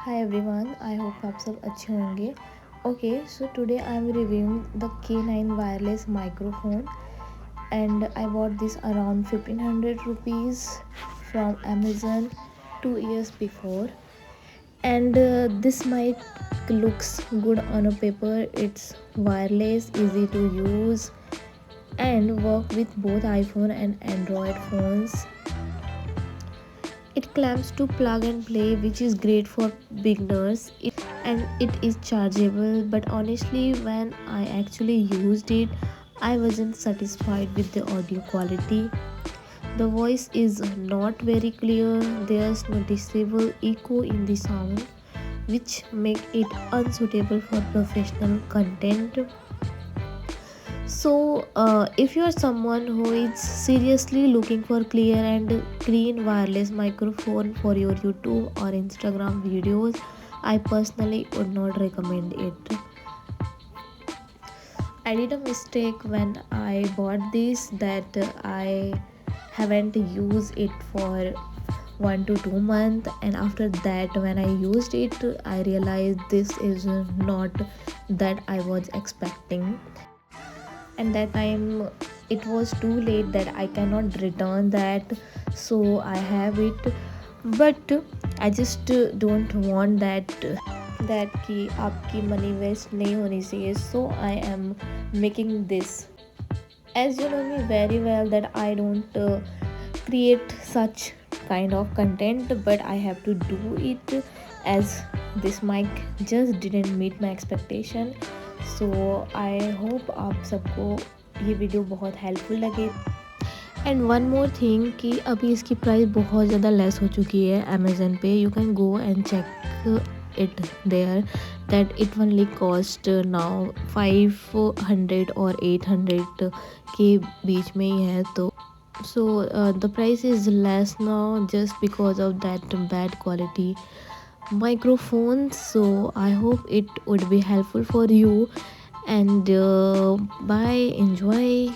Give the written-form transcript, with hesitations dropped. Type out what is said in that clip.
Hi everyone, I hope आप सब अच्छे होंगे. Okay, so today I am reviewing the K9 wireless microphone, and I bought this around 1500 rupees from Amazon 2 years before. And this mic looks good on a paper. It's wireless, easy to use, and work with both iPhone and Android phones. It clamps to plug and play, which is great for beginners, and it is chargeable. But honestly, when I actually used it, I wasn't satisfied with the audio quality. The voice is not very clear, there's noticeable echo in the sound, which make it unsuitable for professional content. So, if you are someone who is seriously looking for clear and clean wireless microphone for your YouTube or Instagram videos, I personally would not recommend it. I did a mistake when I bought this, that I haven't used it for 1 to 2 months, and after that when I used it, I realized this is not that I was expecting. And that time it was too late that I cannot return that, so I have it. But I just don't want that कि आपकी money waste नहीं होनी चाहिए, so I am making this. As you know me very well that I don't create such kind of content, but I have to do it, as this mic just didn't meet my expectation. So I hope आप सबको ये video बहुत helpful लगे. And one more thing कि अभी इसकी price बहुत ज़्यादा लेस हो चुकी है अमेज़न पे. You can go and check it there that it only cost now 500 और 800 के बीच में ही है. तो so the price is less now just because of that bad quality microphone. So I hope it would be helpful for you, and bye, enjoy.